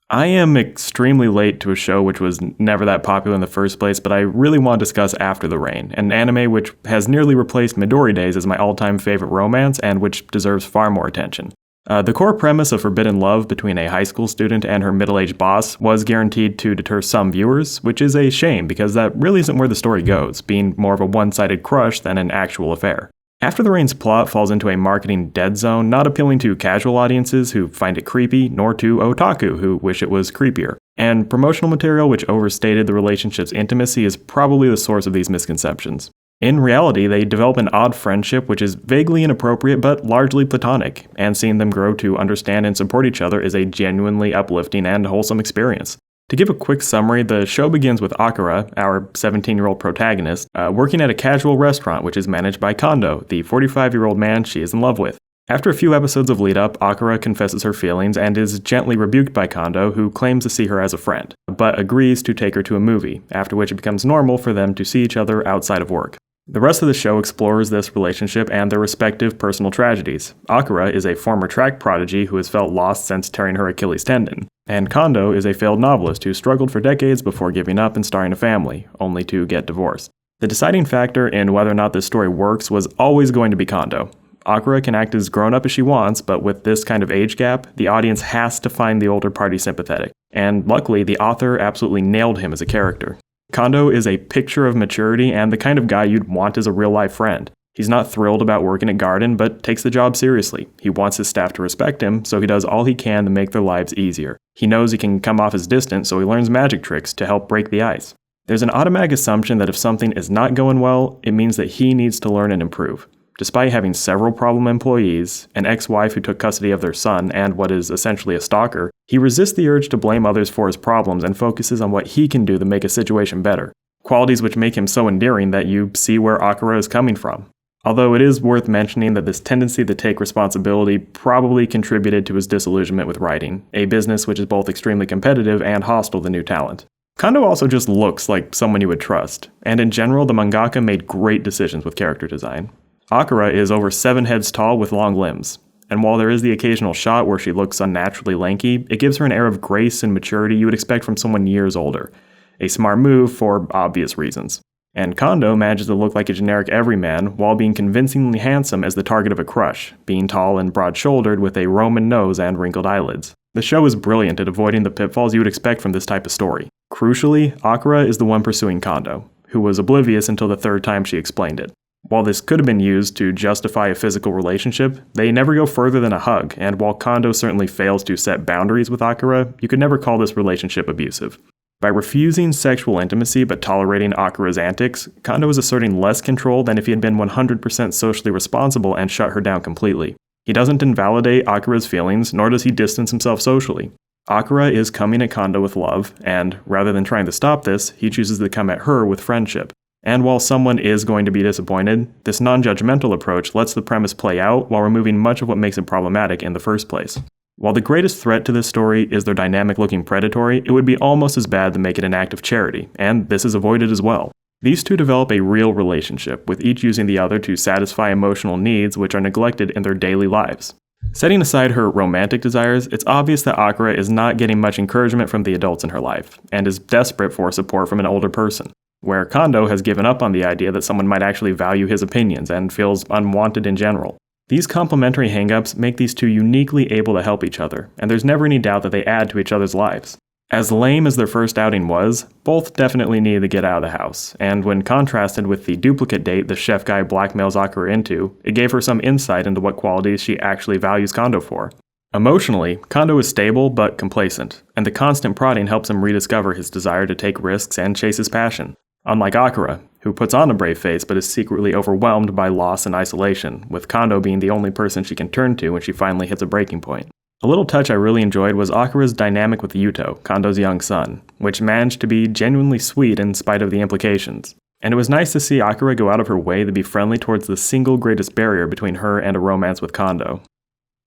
I am extremely late to a show which was never that popular in the first place, but I really want to discuss After the Rain, an anime which has nearly replaced Midori Days as my all-time favorite romance and which deserves far more attention. The core premise of forbidden love between a high school student and her middle-aged boss was guaranteed to deter some viewers, which is a shame because that really isn't where the story goes, being more of a one-sided crush than an actual affair. After the Rain's plot falls into a marketing dead zone, not appealing to casual audiences who find it creepy, nor to otaku who wish it was creepier. And promotional material which overstated the relationship's intimacy is probably the source of these misconceptions. In reality, they develop an odd friendship which is vaguely inappropriate but largely platonic, and seeing them grow to understand and support each other is a genuinely uplifting and wholesome experience. To give a quick summary, the show begins with Akira, our 17-year-old protagonist, working at a casual restaurant which is managed by Kondo, the 45-year-old man she is in love with. After a few episodes of lead-up, Akira confesses her feelings and is gently rebuked by Kondo, who claims to see her as a friend, but agrees to take her to a movie, after which it becomes normal for them to see each other outside of work. The rest of the show explores this relationship and their respective personal tragedies. Akira is a former track prodigy who has felt lost since tearing her Achilles tendon, and Kondo is a failed novelist who struggled for decades before giving up and starting a family, only to get divorced. The deciding factor in whether or not this story works was always going to be Kondo. Akira can act as grown up as she wants, but with this kind of age gap, the audience has to find the older party sympathetic, and luckily the author absolutely nailed him as a character. Kondo is a picture of maturity and the kind of guy you'd want as a real-life friend. He's not thrilled about working at Garden, but takes the job seriously. He wants his staff to respect him, so he does all he can to make their lives easier. He knows he can come off as distant, so he learns magic tricks to help break the ice. There's an automatic assumption that if something is not going well, it means that he needs to learn and improve. Despite having several problem employees, an ex-wife who took custody of their son, and what is essentially a stalker, he resists the urge to blame others for his problems and focuses on what he can do to make a situation better. Qualities which make him so endearing that you see where Akira is coming from. Although it is worth mentioning that this tendency to take responsibility probably contributed to his disillusionment with writing, a business which is both extremely competitive and hostile to new talent. Kondo also just looks like someone you would trust, and in general the mangaka made great decisions with character design. Akira is over 7 heads tall with long limbs, and while there is the occasional shot where she looks unnaturally lanky, it gives her an air of grace and maturity you would expect from someone years older. A smart move for obvious reasons. And Kondo manages to look like a generic everyman while being convincingly handsome as the target of a crush, being tall and broad-shouldered with a Roman nose and wrinkled eyelids. The show is brilliant at avoiding the pitfalls you would expect from this type of story. Crucially, Akira is the one pursuing Kondo, who was oblivious until the third time she explained it. While this could have been used to justify a physical relationship, they never go further than a hug, and while Kondo certainly fails to set boundaries with Akira, you could never call this relationship abusive. By refusing sexual intimacy but tolerating Akira's antics, Kondo is asserting less control than if he had been 100% socially responsible and shut her down completely. He doesn't invalidate Akira's feelings, nor does he distance himself socially. Akira is coming at Kondo with love, and rather than trying to stop this, he chooses to come at her with friendship. And while someone is going to be disappointed, this non-judgmental approach lets the premise play out while removing much of what makes it problematic in the first place. While the greatest threat to this story is their dynamic-looking predatory, it would be almost as bad to make it an act of charity, and this is avoided as well. These two develop a real relationship, with each using the other to satisfy emotional needs which are neglected in their daily lives. Setting aside her romantic desires, it's obvious that Akira is not getting much encouragement from the adults in her life, and is desperate for support from an older person. Where Kondo has given up on the idea that someone might actually value his opinions and feels unwanted in general. These complementary hang-ups make these two uniquely able to help each other, and there's never any doubt that they add to each other's lives. As lame as their first outing was, both definitely needed to get out of the house, and when contrasted with the duplicate date the chef guy blackmails Akira into, it gave her some insight into what qualities she actually values Kondo for. Emotionally, Kondo is stable but complacent, and the constant prodding helps him rediscover his desire to take risks and chase his passion. Unlike Akira, who puts on a brave face but is secretly overwhelmed by loss and isolation, with Kondo being the only person she can turn to when she finally hits a breaking point. A little touch I really enjoyed was Akira's dynamic with Yuto, Kondo's young son, which managed to be genuinely sweet in spite of the implications. And it was nice to see Akira go out of her way to be friendly towards the single greatest barrier between her and a romance with Kondo.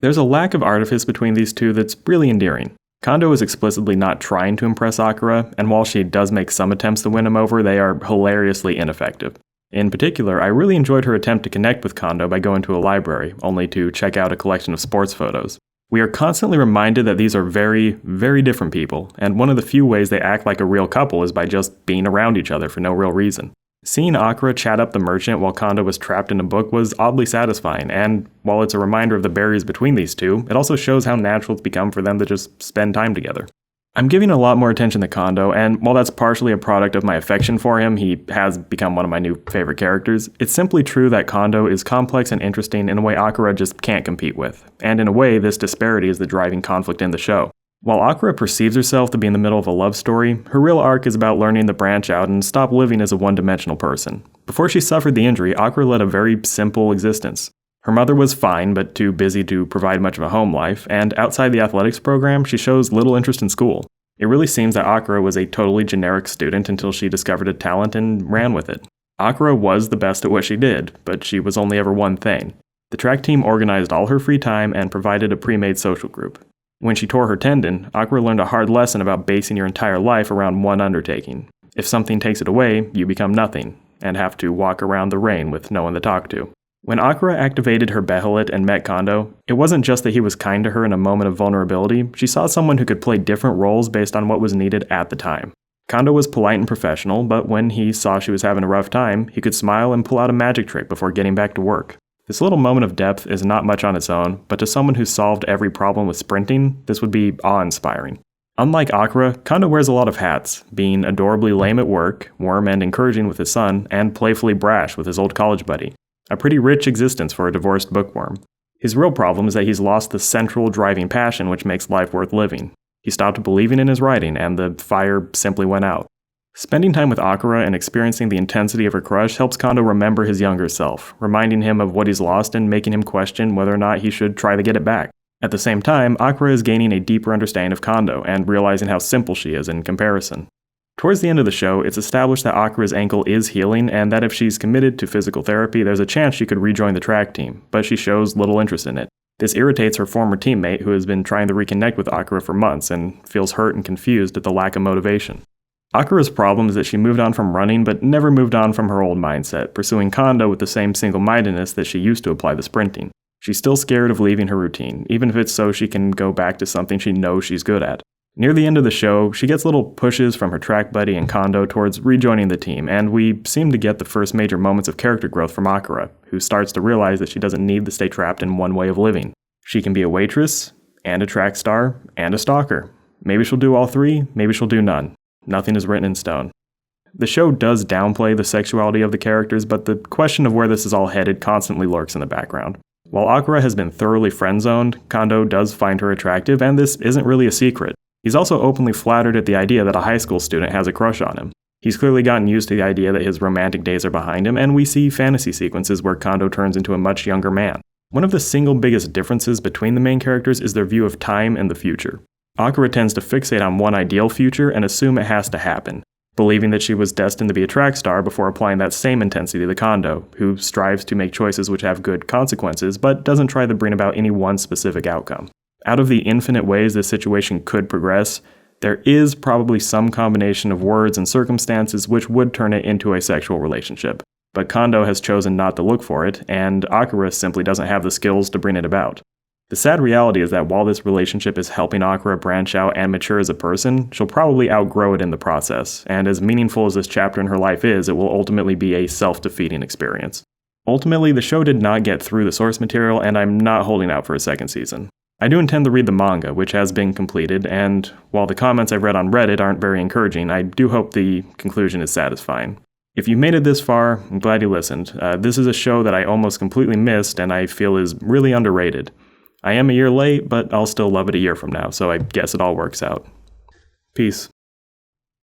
There's a lack of artifice between these two that's really endearing. Kondo is explicitly not trying to impress Akira, and while she does make some attempts to win him over, they are hilariously ineffective. In particular, I really enjoyed her attempt to connect with Kondo by going to a library, only to check out a collection of sports photos. We are constantly reminded that these are very, very different people, and one of the few ways they act like a real couple is by just being around each other for no real reason. Seeing Akira chat up the merchant while Kondo was trapped in a book was oddly satisfying, and while it's a reminder of the barriers between these two, it also shows how natural it's become for them to just spend time together. I'm giving a lot more attention to Kondo, and while that's partially a product of my affection for him, he has become one of my new favorite characters, it's simply true that Kondo is complex and interesting in a way Akira just can't compete with, and in a way this disparity is the driving conflict in the show. While Akira perceives herself to be in the middle of a love story, her real arc is about learning to branch out and stop living as a one-dimensional person. Before she suffered the injury, Akira led a very simple existence. Her mother was fine, but too busy to provide much of a home life, and outside the athletics program, she shows little interest in school. It really seems that Akira was a totally generic student until she discovered a talent and ran with it. Akira was the best at what she did, but she was only ever one thing. The track team organized all her free time and provided a pre-made social group. When she tore her tendon, Akira learned a hard lesson about basing your entire life around one undertaking. If something takes it away, you become nothing, and have to walk around the rain with no one to talk to. When Akira activated her Behelit and met Kondo, it wasn't just that he was kind to her in a moment of vulnerability, she saw someone who could play different roles based on what was needed at the time. Kondo was polite and professional, but when he saw she was having a rough time, he could smile and pull out a magic trick before getting back to work. This little moment of depth is not much on its own, but to someone who solved every problem with sprinting, this would be awe-inspiring. Unlike Akira, Kondo wears a lot of hats, being adorably lame at work, warm and encouraging with his son, and playfully brash with his old college buddy. A pretty rich existence for a divorced bookworm. His real problem is that he's lost the central driving passion which makes life worth living. He stopped believing in his writing, and the fire simply went out. Spending time with Akira and experiencing the intensity of her crush helps Kondo remember his younger self, reminding him of what he's lost and making him question whether or not he should try to get it back. At the same time, Akira is gaining a deeper understanding of Kondo and realizing how simple she is in comparison. Towards the end of the show, it's established that Akira's ankle is healing and that if she's committed to physical therapy, there's a chance she could rejoin the track team, but she shows little interest in it. This irritates her former teammate who has been trying to reconnect with Akira for months and feels hurt and confused at the lack of motivation. Akira's problem is that she moved on from running but never moved on from her old mindset, pursuing Kondo with the same single-mindedness that she used to apply to sprinting. She's still scared of leaving her routine, even if it's so she can go back to something she knows she's good at. Near the end of the show, she gets little pushes from her track buddy and Kondo towards rejoining the team, and we seem to get the first major moments of character growth from Akira, who starts to realize that she doesn't need to stay trapped in one way of living. She can be a waitress, and a track star, and a stalker. Maybe she'll do all three, maybe she'll do none. Nothing is written in stone. The show does downplay the sexuality of the characters, but the question of where this is all headed constantly lurks in the background. While Akira has been thoroughly friend-zoned, Kondo does find her attractive, and this isn't really a secret. He's also openly flattered at the idea that a high school student has a crush on him. He's clearly gotten used to the idea that his romantic days are behind him, and we see fantasy sequences where Kondo turns into a much younger man. One of the single biggest differences between the main characters is their view of time and the future. Akira tends to fixate on one ideal future and assume it has to happen, believing that she was destined to be a track star before applying that same intensity to Kondo, who strives to make choices which have good consequences, but doesn't try to bring about any one specific outcome. Out of the infinite ways this situation could progress, there is probably some combination of words and circumstances which would turn it into a sexual relationship. But Kondo has chosen not to look for it, and Akira simply doesn't have the skills to bring it about. The sad reality is that while this relationship is helping Akira branch out and mature as a person, she'll probably outgrow it in the process, and as meaningful as this chapter in her life is, it will ultimately be a self-defeating experience. Ultimately, the show did not get through the source material, and I'm not holding out for a second season. I do intend to read the manga, which has been completed, and while the comments I've read on Reddit aren't very encouraging, I do hope the conclusion is satisfying. If you've made it this far, I'm glad you listened. This is a show that I almost completely missed and I feel is really underrated. I am a year late, but I'll still love it a year from now, so I guess it all works out. Peace.